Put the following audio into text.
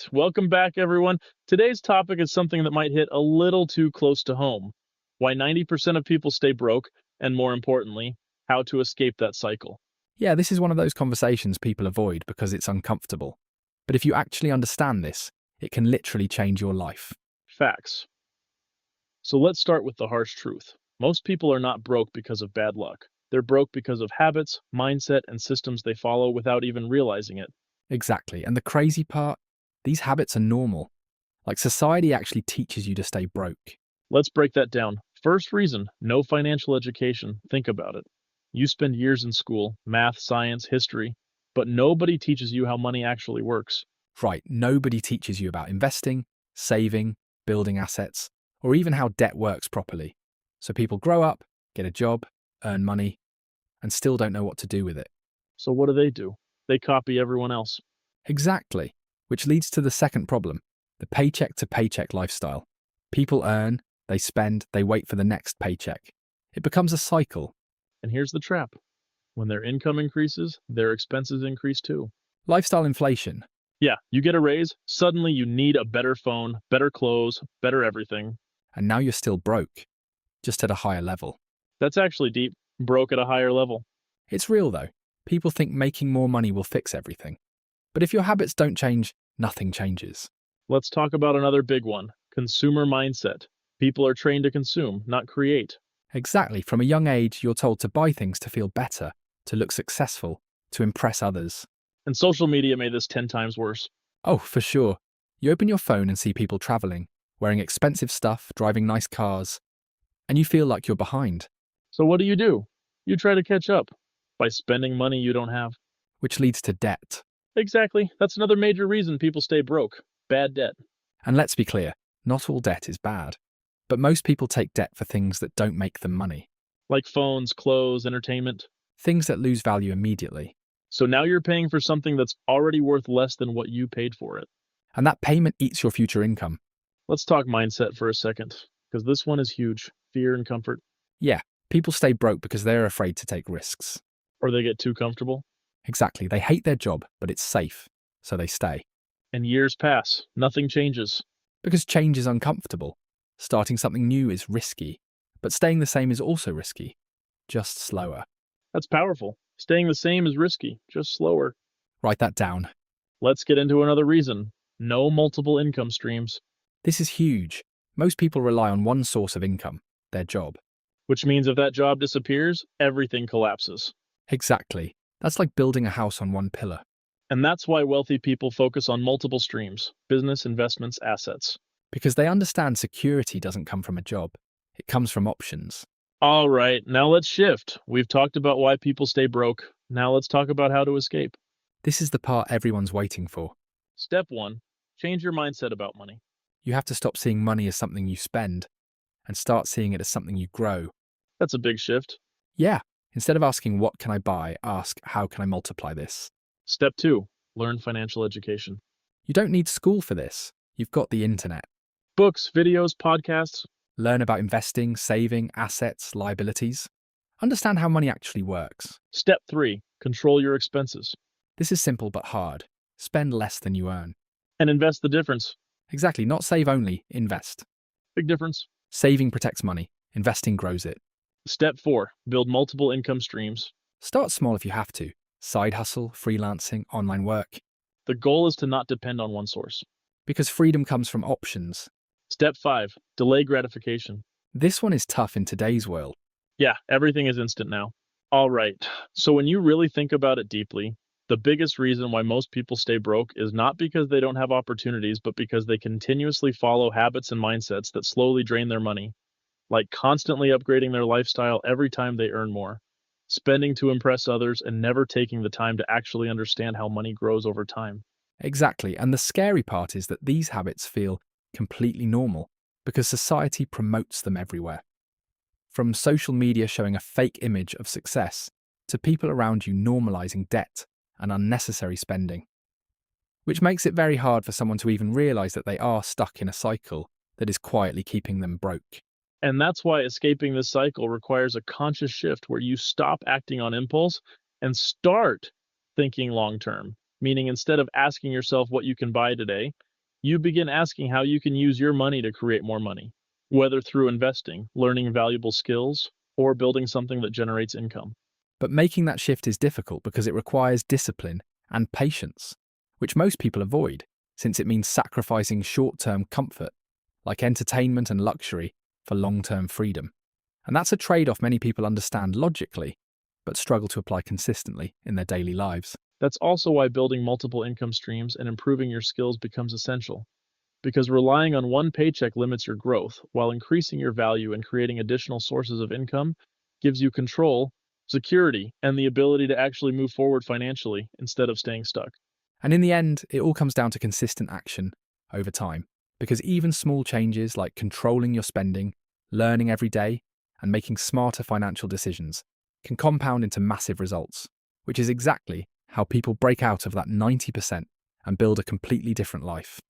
right. Welcome back, everyone. Today's topic is something that might hit a little too close to home. Why 90% of people stay broke, and more importantly, how to escape that cycle. Yeah, this is one of those conversations people avoid because it's uncomfortable. But if you actually understand this, it can literally change your life. Facts. So let's start with the harsh truth. Most people are not broke because of bad luck. They're broke because of habits, mindset, and systems they follow without even realizing it. Exactly. And the crazy part, these habits are normal. Like society actually teaches you to stay broke. Let's break that down. First reason, no financial education. Think about it. You spend years in school, math, science, history, but nobody teaches you how money actually works. Right, nobody teaches you about investing, saving, building assets, or even how debt works properly. So people grow up, get a job, earn money, and still don't know what to do with it. So what do? They copy everyone else. Exactly, which leads to the second problem, the paycheck to paycheck lifestyle. People earn, they spend, they wait for the next paycheck. It becomes a cycle. And here's the trap. When their income increases, their expenses increase too. Lifestyle inflation. Yeah, you get a raise, suddenly you need a better phone, better clothes, better everything. And now you're still broke, just at a higher level. That's actually deep, broke at a higher level. It's real though. People think making more money will fix everything. But if your habits don't change, nothing changes. Let's talk about another big one, consumer mindset. People are trained to consume, not create. Exactly. From a young age, you're told to buy things to feel better, to look successful, to impress others. And social media made this 10 times worse. Oh, for sure. You open your phone and see people traveling, wearing expensive stuff, driving nice cars, and you feel like you're behind. So what do? You try to catch up by spending money you don't have. Which leads to debt. Exactly. That's another major reason people stay broke. Bad debt. And let's be clear, not all debt is bad. But most people take debt for things that don't make them money. Like phones, clothes, entertainment. Things that lose value immediately. So now you're paying for something that's already worth less than what you paid for it. And that payment eats your future income. Let's talk mindset for a second, because this one is huge. Fear and comfort. Yeah, people stay broke because they're afraid to take risks. Or they get too comfortable. Exactly, they hate their job, but it's safe, so they stay. And years pass. Nothing changes. Because change is uncomfortable. Starting something new is risky, but staying the same is also risky, just slower. That's powerful. Staying the same is risky, just slower. Write that down. Let's get into another reason. No multiple income streams. This is huge. Most people rely on one source of income, their job. Which means if that job disappears, everything collapses. Exactly. That's like building a house on one pillar. And that's why wealthy people focus on multiple streams, business, investments, assets. Because they understand security doesn't come from a job. It comes from options. All right, now let's shift. We've talked about why people stay broke. Now let's talk about how to escape. This is the part everyone's waiting for. Step 1. Change your mindset about money. You have to stop seeing money as something you spend and start seeing it as something you grow. That's a big shift. Yeah, instead of asking what can I buy, ask how can I multiply this? Step 2. Learn financial education. You don't need school for this. You've got the internet. Books, videos, podcasts. Learn about investing, saving, assets, liabilities. Understand how money actually works. Step 3. Control your expenses. This is simple but hard. Spend less than you earn. And invest the difference. Exactly, not save only, invest. Big difference. Saving protects money. Investing grows it. Step 4. Build multiple income streams. Start small if you have to. Side hustle, freelancing, online work. The goal is to not depend on one source. Because freedom comes from options. Step 5. Delay gratification. This one is tough in today's world. Yeah, everything is instant now. All right. So when you really think about it deeply, the biggest reason why most people stay broke is not because they don't have opportunities, but because they continuously follow habits and mindsets that slowly drain their money, like constantly upgrading their lifestyle every time they earn more, spending to impress others, and never taking the time to actually understand how money grows over time. Exactly, and the scary part is that these habits feel completely normal because society promotes them everywhere. From social media showing a fake image of success to people around you normalizing debt and unnecessary spending, which makes it very hard for someone to even realize that they are stuck in a cycle that is quietly keeping them broke. And that's why escaping this cycle requires a conscious shift where you stop acting on impulse and start thinking long term. Meaning, instead of asking yourself what you can buy today, You begin asking how you can use your money to create more money, whether through investing, learning valuable skills, or building something that generates income. But making that shift is difficult because it requires discipline and patience, which most people avoid, since it means sacrificing short-term comfort, like entertainment and luxury, for long-term freedom. And that's a trade-off many people understand logically, but struggle to apply consistently in their daily lives. That's also why building multiple income streams and improving your skills becomes essential, because relying on one paycheck limits your growth, while increasing your value and creating additional sources of income gives you control, security, and the ability to actually move forward financially instead of staying stuck. And in the end, it all comes down to consistent action over time, because even small changes like controlling your spending, learning every day, and making smarter financial decisions can compound into massive results, which is exactly how people break out of that 90% and build a completely different life.